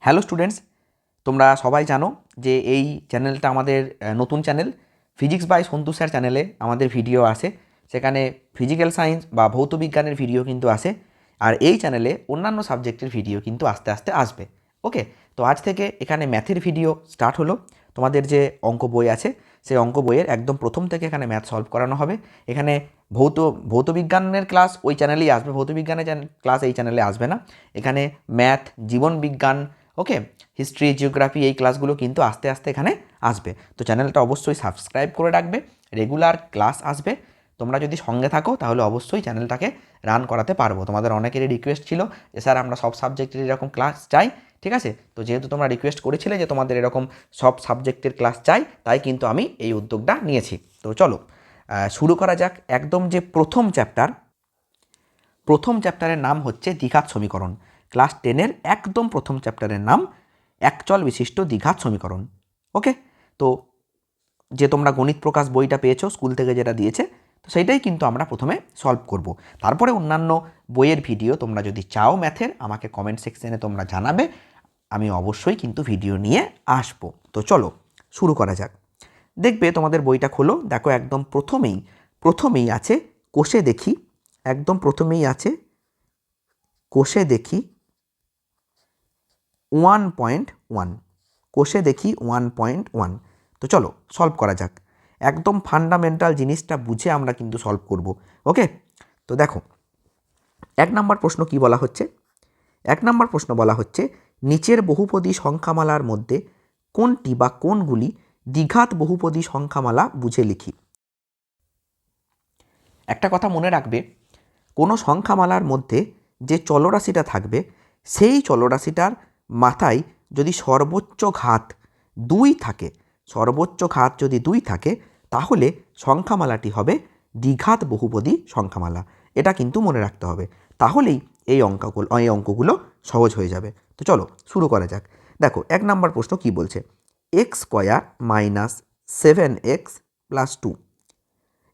Hello students, তোমরা সবাই জানো যে এই চ্যানেলটা আমাদের নতুন channel. Physics by Santu sir চ্যানেলে আমাদের ভিডিও আসে, সেখানে ফিজিক্যাল সায়েন্স বা ভৌত বিজ্ঞানের ভিডিও কিন্তু আসে। আর এই চ্যানেলে অন্যান্য সাবজেক্টের ভিডিও কিন্তু আস্তে আস্তে আসবে। ওকে, তো আজ থেকে এখানে ম্যাথের ভিডিও স্টার্ট হলো। তোমাদের যে অঙ্ক বই আছে সেই অঙ্ক বইয়ের একদম প্রথম থেকে এখানে ম্যাথ সলভ করানো হবে। এখানে ভৌত বিজ্ঞানের ক্লাস ওই চ্যানেলেই আসবে, ভৌত বিজ্ঞানের ক্লাস এই চ্যানেলে আসবে না। এখানে ম্যাথ, জীবন বিজ্ঞান, ওকে, হিস্ট্রি, জিওগ্রাফি এই ক্লাসগুলো কিন্তু আস্তে আস্তে এখানে আসবে। তো চ্যানেলটা অবশ্যই সাবস্ক্রাইব করে রাখবে, রেগুলার ক্লাস আসবে। তোমরা যদি সঙ্গে থাকো তাহলে অবশ্যই চ্যানেলটাকে রান করাতে পারবো। তোমাদের অনেকেরই রিকোয়েস্ট ছিল যে স্যার আমরা সব সাবজেক্টের এরকম ক্লাস চাই, ঠিক আছে? তো যেহেতু তোমরা রিকোয়েস্ট করেছিলে যে তোমাদের এরকম সব সাবজেক্টের ক্লাস চাই, তাই কিন্তু আমি এই উদ্যোগটা নিয়েছি। তো চলো শুরু করা যাক। একদম যে প্রথম চ্যাপ্টারের নাম হচ্ছে দ্বিঘাত সমীকরণ। ক্লাস 10-এর একদম প্রথম চ্যাপ্টারের নাম একচল বিশিষ্ট দ্বিঘাত সমীকরণ। ওকে, তো যে তোমরা গণিত প্রকাশ বইটা পেয়েছো স্কুল থেকে যেটা দিয়েছে, তো সেইটাই কিন্তু আমরা প্রথমে সলভ করব। তারপরে অন্যান্য বইয়ের ভিডিও তোমরা যদি চাও ম্যাথের, আমাকে কমেন্ট সেকশনে তোমরা জানাবে, আমি অবশ্যই কিন্তু ভিডিও নিয়ে আসবো। তো চলো শুরু করা যাক। দেখবে তোমাদের বইটা খোলো, দেখো একদম প্রথমেই আছে কোষে দেখি। একদম প্রথমেই আছে কোষে দেখি 1.1, কোষে দেখি 1.1। তো চলো সলভ করা যাক। একদম ফান্ডামেন্টাল জিনিসটা বুঝে আমরা কিন্তু সলভ করব। ওকে, তো দেখো 1 নম্বর প্রশ্ন কি বলা হচ্ছে। 1 নম্বর প্রশ্ন বলা হচ্ছে নিচের বহুপদী সংখ্যামালার মধ্যে কোনটি বা কোনগুলি দ্বিঘাত বহুপদী সংখ্যামালা বুঝে লিখি। একটা কথা মনে রাখবে, কোনো সংখ্যামালার মধ্যে যে চলরাশিটা থাকবে সেই চলরাশিটার মাথায় যদি সর্বোচ্চ ঘাত 2 থাকে, সর্বোচ্চ ঘাত যদি 2 থাকে, তাহলে সংখ্যামালাটি হবে দ্বিঘাত বহুপদী সংখ্যামালা। এটা কিন্তু মনে রাখতে হবে, তাহলেই এই অঙ্কগুলো সহজ হয়ে যাবে। তো চলো শুরু করা যাক। দেখো 1 নম্বর প্রশ্ন কি বলছে, x² - 7x + 2।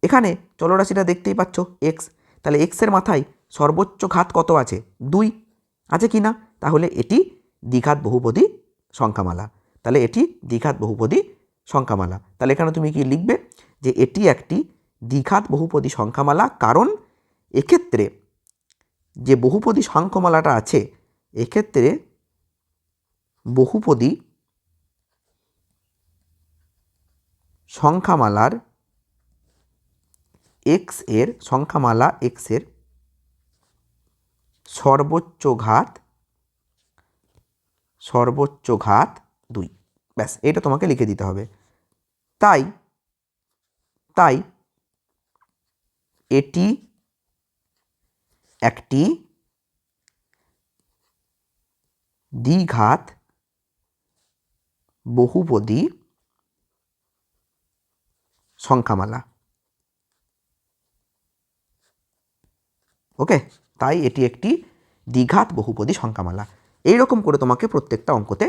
এখানে চলরাশিটা দেখতেই পাচ্ছ এক্স, তাহলে এক্সের মাথায় সর্বোচ্চ ঘাত কত আছে? 2 আছে কি না? তাহলে এটি দ্বিঘাত বহুপদী সংখ্যামালা। তাহলে এটি দ্বিঘাত বহুপদী সংখ্যামালা। তাহলে এখানে তুমি কি লিখবে যে এটি একটি দ্বিঘাত বহুপদী সংখ্যামালা, কারণ এক্ষেত্রে যে বহুপদী সংখ্যামালাটা আছে, এক্ষেত্রে বহুপদী সংখ্যামালার সংখ্যামালা এক্স এর সর্বোচ্চ ঘাত 2। ব্যাস, এটা তোমাকে লিখে দিতে হবে। তাই এটি একটি দ্বিঘাত বহুপদী সংখ্যামালা। ওকে, তাই এটি একটি দ্বিঘাত বহুপদী সংখ্যামালা। এইরকম করে তোমাকে প্রত্যেকটা অঙ্কতে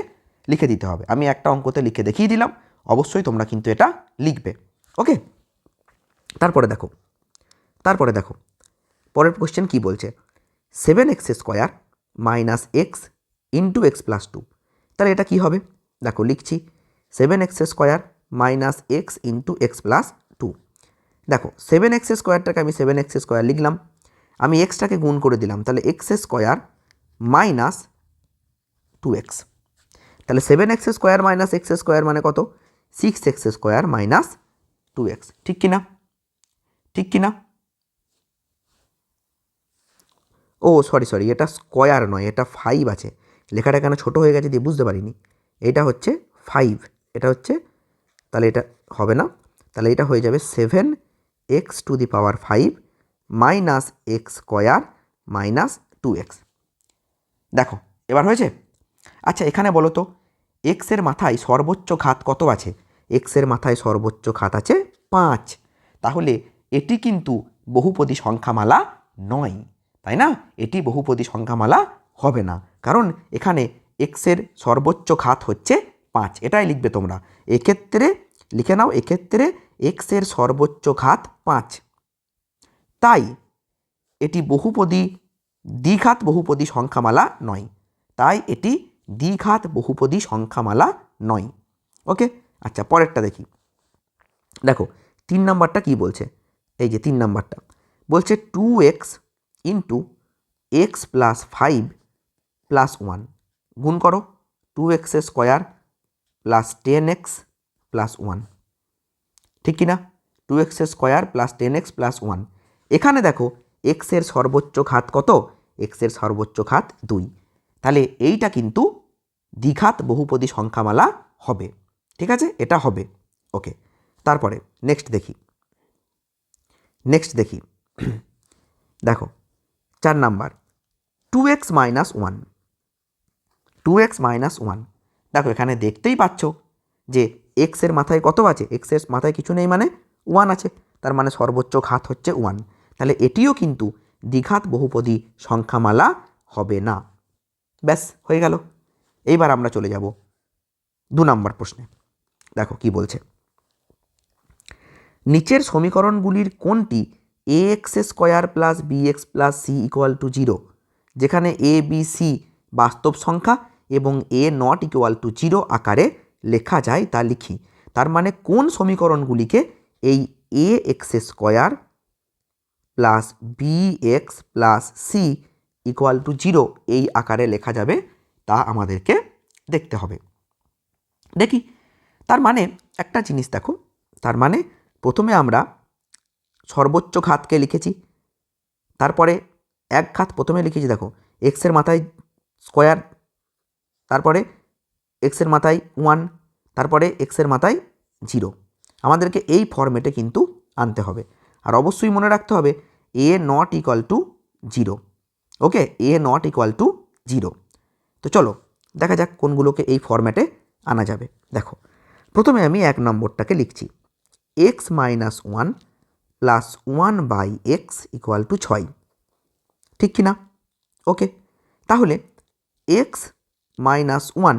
লিখে দিতে হবে। আমি একটা অঙ্কতে লিখে দেখিয়ে দিলাম, অবশ্যই তোমরা কিন্তু এটা লিখবে। ওকে, তারপরে দেখো পরের কোশ্চেন কি বলছে, 7x² - x × x + 2। তাহলে এটা কি হবে? দেখো লিখছি 7x² - x × x + 2। দেখো 7x² আমি 7x² লিখলাম, আমি এক্সটাকে গুণ করে দিলাম, তাহলে x² - 2x। তাহলে 7x² - x² মানে কত? 6x² - 2x। ঠিক কি না? ও সরি, এটা স্কোয়ার নয়, এটা 5 আছে। লেখাটা কেন ছোটো হয়ে গেছে দিয়ে বুঝতে পারিনি। এটা হচ্ছে 5, এটা হচ্ছে, তাহলে এটা হবে না। তাহলে এটা হয়ে যাবে 7x⁵ - x² - 2x। দেখো এবার হয়েছে। আচ্ছা এখানে বলো তো, এক্সের মাথায় সর্বোচ্চ ঘাত কত আছে? এক্সের মাথায় সর্বোচ্চ ঘাত আছে 5। তাহলে এটি কিন্তু বহুপদী সংখ্যামালা নয়, তাই না? এটি বহুপদী সংখ্যামালা হবে না, কারণ এখানে এক্সের সর্বোচ্চ ঘাত হচ্ছে 5। এটাই লিখবে তোমরা। এক্ষেত্রে লিখে নাও, এক্ষেত্রে এক্সের সর্বোচ্চ ঘাত 5, তাই এটি দ্বিঘাত বহুপদী সংখ্যামালা নয়, তাই এটি দ্বিঘাত বহুপদী সংখ্যামালা নয়। ওকে, আচ্ছা পরেরটা দেখি। দেখো 3 নম্বরটা কি বলছে, এই যে 3 নম্বরটা বলছে 2x into x plus 5 plus 1 গুণ করো 2x square plus 10x plus 1, ঠিক কিনা? 2x square plus 10x plus 1। এখানে দেখো এক্সের সর্বোচ্চ ঘাত কত? এক্সের সর্বোচ্চ ঘাত 2, তাহলে এইটা কিন্তু দ্বিঘাত বহুপদী সংখ্যামালা হবে। ঠিক আছে, এটা হবে। ওকে, তারপরে নেক্সট দেখি। দেখো 4 number 2x minus 1। 2x minus 1, দেখো এখানে দেখতেই পাচ্ছ যে এক্সের মাথায় কত আছে? এক্সের মাথায় কিছু নেই মানে 1 আছে, তার মানে সর্বোচ্চ ঘাত হচ্ছে 1, তাহলে এটিও কিন্তু দ্বিঘাত বহুপদী সংখ্যামালা হবে না। ব্যাস হয়ে গেল। এইবার আমরা চলে যাব 2 নম্বর প্রশ্নে। দেখো কি বলছে, নিচের সমীকরণগুলির কোনটি A X square plus B x plus C equal to 0, যেখানে এ বি সি বাস্তব সংখ্যা এবং এ নট ইকুয়াল টু 0 আকারে লেখা যায় তা লিখি। তার মানে কোন সমীকরণগুলিকে এই A X square plus B x plus C equal to 0 এই আকারে লেখা যাবে তা আমাদেরকে দেখতে হবে। দেখি, তার মানে একটা জিনিস দেখো, তার মানে প্রথমে আমরা সর্বোচ্চ ঘাতকে লিখেছি, তারপরে এক ঘাত প্রথমে লিখেছি, দেখো এক্সের মাথায় স্কোয়ার, তারপরে এক্সের মাথায় 1, তারপরে এক্সের মাথায় 0। আমাদেরকে এই ফরম্যাটে কিন্তু আনতে হবে। আর অবশ্যই মনে রাখতে হবে A not equal to 0। Okay, A not equal to 0। তো চলো দেখা যাক কোনগুলোকে এই ফরম্যাটে আনা যাবে। দেখো প্রথমে আমি 1 নম্বরটাকে লিখছি, x minus 1 plus 1 by x equal to 6, ঠিক কি না? ওকে, তাহলে এক্স মাইনাস 1,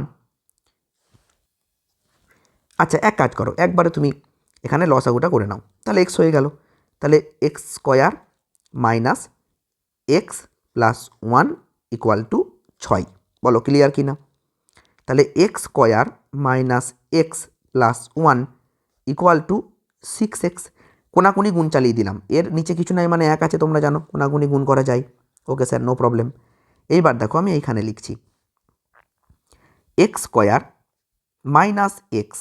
আচ্ছা এক কাজ করো, একবারে তুমি এখানে লসাগুটা করে নাও, তাহলে এক্স হয়ে গেল। তাহলে X square minus x plus 1 equal to 6, বলো ক্লিয়ার কি না? তাহলে X square minus x plus 1 equal two 6x। কোনাকুনি গুণ চালিয়ে দিলাম, এর নিচে কিছু নাই মানে 1 আছে, তোমরা জানো কোনাকুনি গুণ করা যায়। Okay sir, no problem. এইবার দেখো আমি এইখানে লিখছি এক্স স্কোয়ার মাইনাস এক্স,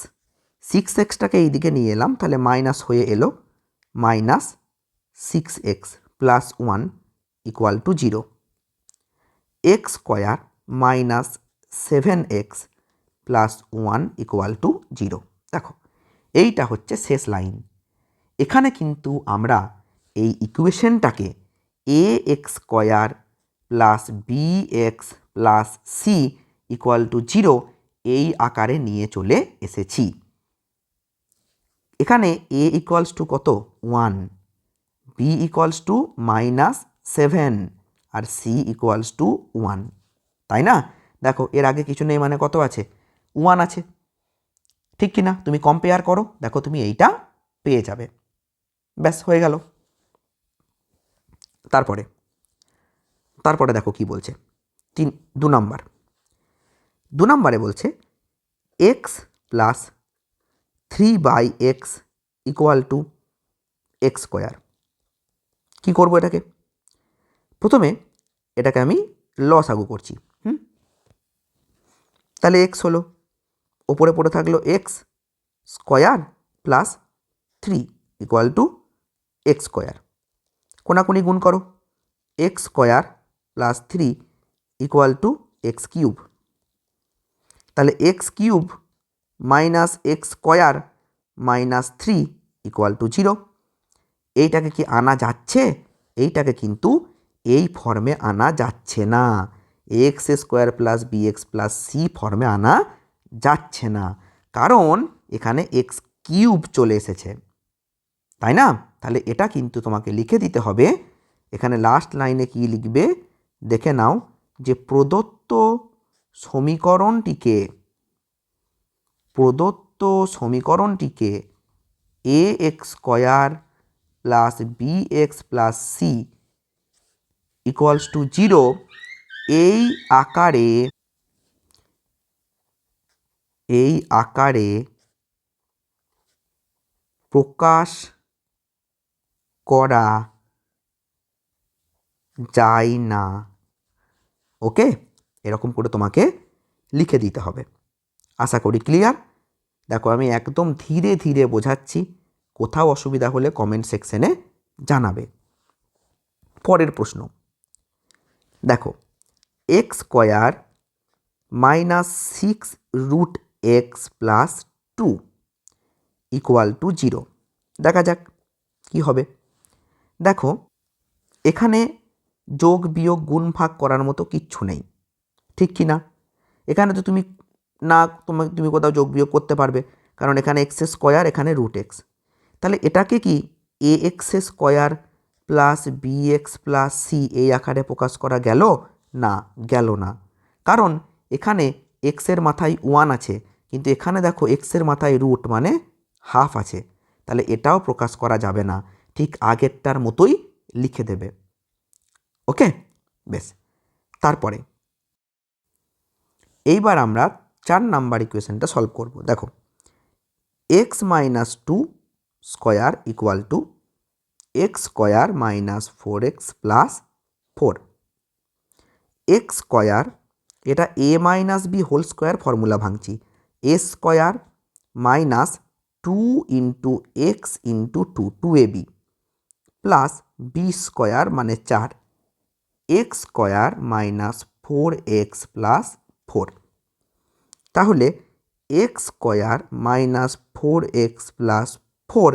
6xটাকে এইদিকে নিয়ে এলাম, তাহলে মাইনাস হয়ে এলো minus 6x plus 1 equal to 0। X square minus 7x plus 1 equal to 0। দেখো এইটা হচ্ছে শেষ লাইন। এখানে কিন্তু আমরা এই ইকুয়েশনটাকে A X square plus B x plus C equal to 0 এই আকারে নিয়ে চলে এসেছি। এখানে এ ইকুয়ালস টু কত? 1, বি ইকুয়ালস টু মাইনাস 7 আর সি ইকুয়ালস টু 1, তাই না? দেখো এর আগে কিছু নেই মানে কত আছে? 1 আছে, ঠিক কি না? তুমি কম্পেয়ার করো, দেখো তুমি এইটা পেয়ে যাবে। ব্যাস হয়ে গেল। তারপরে দেখো কি বলছে 2 নম্বরে বলছে X plus 3 by x equal to X square. কী করবো এটাকে? প্রথমে এটাকে আমি লসাগু করছি। তাহলে এক্স হলো, ওপরে পড়ে থাকলো X square plus 3 equal to X square. কোনাকুনি গুণ করো, X square plus 3 equal to X cube. তাহলে X cube minus X square minus 3 equal to 0। এইটাকে কি আনা যাচ্ছে? এইটাকে কিন্তু এই ফর্মে আনা যাচ্ছে না, x square plus B x plus c ফর্মে আনা যাচ্ছে না, কারণ এখানে এক্স কিউব চলে এসেছে, তাই না? তাহলে এটা কিন্তু তোমাকে লিখে দিতে হবে। এখানে লাস্ট লাইনে কি লিখবে দেখে নাও, যে প্রদত্ত সমীকরণটিকে A X square plus B x plus C equals to 0 এই আকারে এই আকারে প্রকাশ করা যায় না। ওকে, এরকম করে তোমাকে লিখে দিতে হবে। আশা করি ক্লিয়ার। দেখো আমি একদম ধীরে ধীরে বোঝাচ্ছি, কোথাও অসুবিধা হলে কমেন্ট সেকশনে জানাবে। পরের প্রশ্ন দেখো, x square minus 6√x plus 2 equal to 0। দেখা যাক কি হবে। দেখো এখানে যোগ বিয়োগ গুণ ভাগ করার মতো কিচ্ছু নেই, ঠিক কি না? এখানে তো তুমি তুমি কোথাও যোগ বিয়োগ করতে পারবে, কারণ এখানে এক্স স্কোয়ার, এখানে √x। তাহলে এটাকে কি A X square plus B x plus C এই আকারে প্রকাশ করা গেল? না, গেল না। কারণ এখানে এক্সের মাথায় 1 আছে, কিন্তু এখানে দেখো এক্সের মাথায় রুট মানে হাফ আছে, তাহলে এটাও প্রকাশ করা যাবে না। ঠিক আগেরটার মতোই লিখে দেবে। ওকে, বেশ। তারপরে এইবার আমরা 4 নাম্বার ইকুয়েশনটা সলভ করব। দেখো X minus 2 square equal to X square minus 4x plus 4। X square, এটা A minus B whole square formula ভাঙছি, A square minus 2 into X into 2ab plus B square মানে 4, X square minus 4x plus 4। তাহলে X square minus 4x plus 4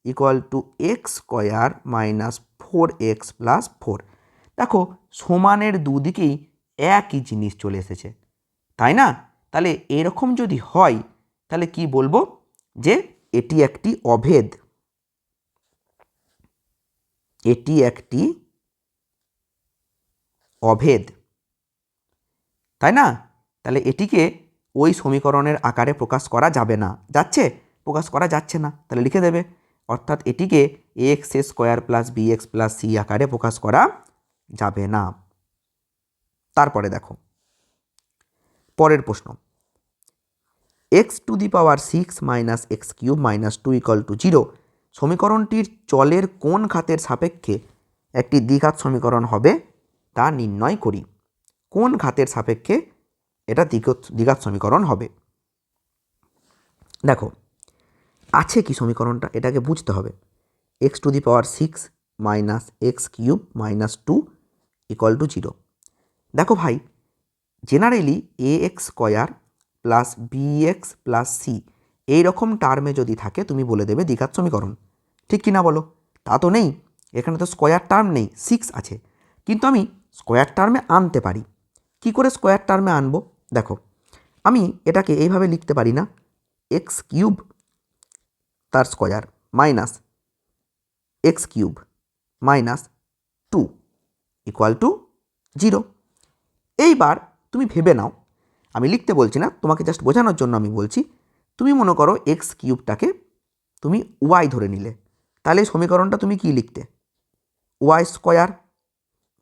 equal to X square minus 4x plus 4। দেখো সমানের দুদিকেই একই জিনিস চলে এসেছে, তাই না? তাহলে এরকম যদি হয় তাহলে কি বলবো? যে এটি একটি অভেদ। এটি একটি অভেদ, তাই না? তাহলে এটিকে ওই সমীকরণের আকারে প্রকাশ করা যাবে না। যাচ্ছে? প্রকাশ করা যাচ্ছে না, তাহলে লিখে দেবে। অর্থাৎ এটিকে A X square plus B x plus C আকারে প্রকাশ করা যাবে না। তারপরে দেখো পরের প্রশ্ন, X to the power 6 minus X cube minus 2 equal to 0 সমীকরণটির চলের কোন ঘাতের সাপেক্ষে একটি দ্বিঘাত সমীকরণ হবে তা নির্ণয় করি। কোন ঘাতের সাপেক্ষে এটা দ্বিঘাত সমীকরণ হবে? দেখো আছে কি সমীকরণটা, এটাকে বুঝতে হবে। X to the power 6 minus X cube minus 2 equal to 0। দেখো ভাই, generally A X square plus B x plus C এইরকম টার্মে যদি থাকে তুমি বলে দেবে দ্বিঘাত সমীকরণ, ঠিক কি না বলো? তা তো নেই, এখানে তো স্কোয়ার টার্ম নেই, 6 আছে। কিন্তু আমি স্কোয়ার টার্মে আনতে পারি। কি করে স্কোয়ার টার্মে আনবো? দেখো আমি এটাকে এইভাবে লিখতে পারি না, এক্স কিউব তার square minus X cube minus 2 equal to 0। এইবার তুমি ভেবে নাও, আমি লিখতে বলছি না, তোমাকে জাস্ট বোঝানোর জন্য আমি বলছি। তুমি মনে করো এক্স কিউবটাকে তুমি ওয়াই ধরে নিলে, তাহলে এই সমীকরণটা তুমি কি লিখতে? Y square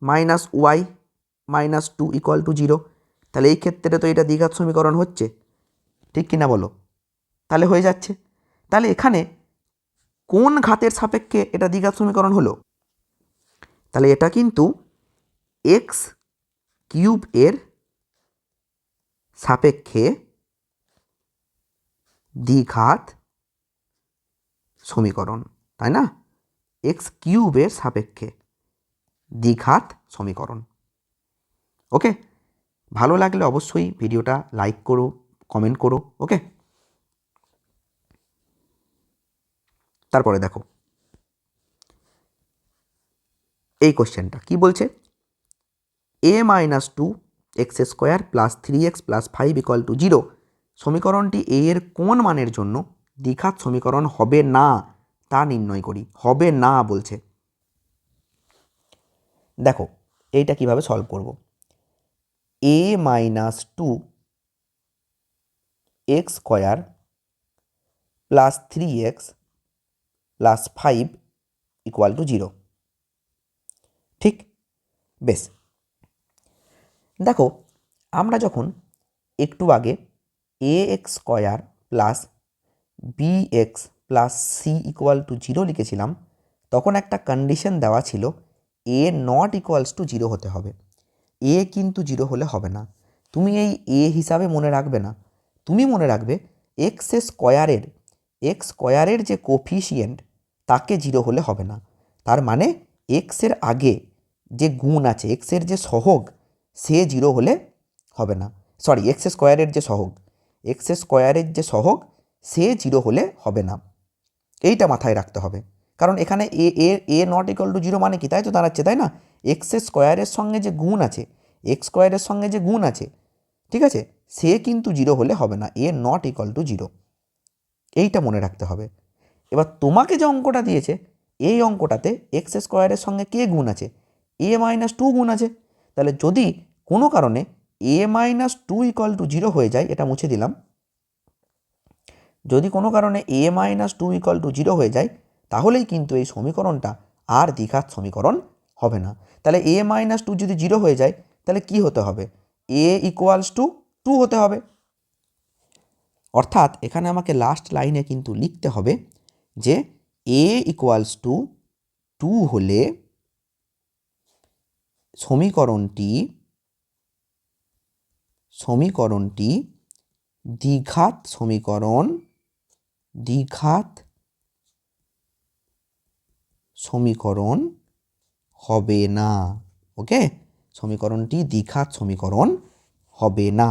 minus y minus 2 equal to 0। তাহলে এই ক্ষেত্রে তো এটা দ্বিঘাত সমীকরণ হচ্ছে, ঠিক কিনা বলো? তাহলে হয়ে যাচ্ছে। তাহলে এখানে কোন ঘাতের সাপেক্ষে এটা দ্বিঘাত সমীকরণ হলো? তাহলে এটা কিন্তু এক্স কিউব এর সাপেক্ষে দ্বিঘাত সমীকরণ, তাই না? এক্স কিউবের সাপেক্ষে দ্বিঘাত সমীকরণ। ওকে, ভালো লাগলে অবশ্যই ভিডিওটা লাইক করো, কমেন্ট করো। ওকে, তারপরে দেখো এই কোশ্চেনটা কি বলছে, A minus 2x square plus 3x plus 5 equal to 0 সমীকরণটি এ এর কোন মানের জন্য দ্বিঘাত সমীকরণ হবে না তা নির্ণয় করি। হবে না বলছে। দেখো এইটা কিভাবে সলভ করব। A minus 2x square plus 3x plus 5 equal to 0, ঠিক? বেশ, দেখো আমরা যখন একটু আগে A X square plus B x plus C equal to 0 লিখেছিলাম, তখন একটা কন্ডিশন দেওয়া ছিল এ নট ইকুয়ালস টু 0 হতে হবে। এ কিন্তু 0 হলে হবে না। তুমি এই এ হিসাবে মনে রাখবে না, তুমি মনে রাখবে এক্স স্কোয়ারের যে কোফিশিয়েন্ট তাকে 0 হলে হবে না। তার মানে এক্সের আগে যে গুণ আছে, এক্সের যে সহগ, সে 0 হলে হবে না। সরি, এক্স স্কোয়ারের যে সহগ সে 0 হলে হবে না। এইটা মাথায় রাখতে হবে, কারণ এখানে এ নট ইকুয়াল টু 0 মানে কি, তাই তো দাঁড়াচ্ছে, তাই না? এক্স স্কোয়ারের সঙ্গে যে গুণ আছে, ঠিক আছে, সে কিন্তু 0 হলে হবে না, এ নট ইকুয়াল টু 0। এইটা মনে রাখতে হবে। এবার তোমাকে যে অঙ্কটা দিয়েছে, এই অঙ্কটাতে এক্স স্কোয়ারের সঙ্গে কে গুণ আছে? a-2 গুণ আছে। তাহলে যদি কোনো কারণে a-2 ইকুয়াল টু 0 হয়ে যায়, এটা মুছে দিলাম, যদি কোনো কারণে a-2 ইকুয়াল টু 0 হয়ে যায়, তাহলেই কিন্তু এই সমীকরণটা আর দ্বিঘাত সমীকরণ হবে না। তাহলে a-2 যদি 0 হয়ে যায়, তাহলে কি হতে হবে? a ইকুয়ালস টু 2 হতে হবে। অর্থাৎ এখানে আমাকে লাস্ট লাইনে কিন্তু লিখতে হবে যে a ইকুয়ালস টু 2 হলে সমীকরণটি দ্বিঘাত সমীকরণ হবে না। ওকে, সমীকরণটি দ্বিঘাত সমীকরণ হবে না।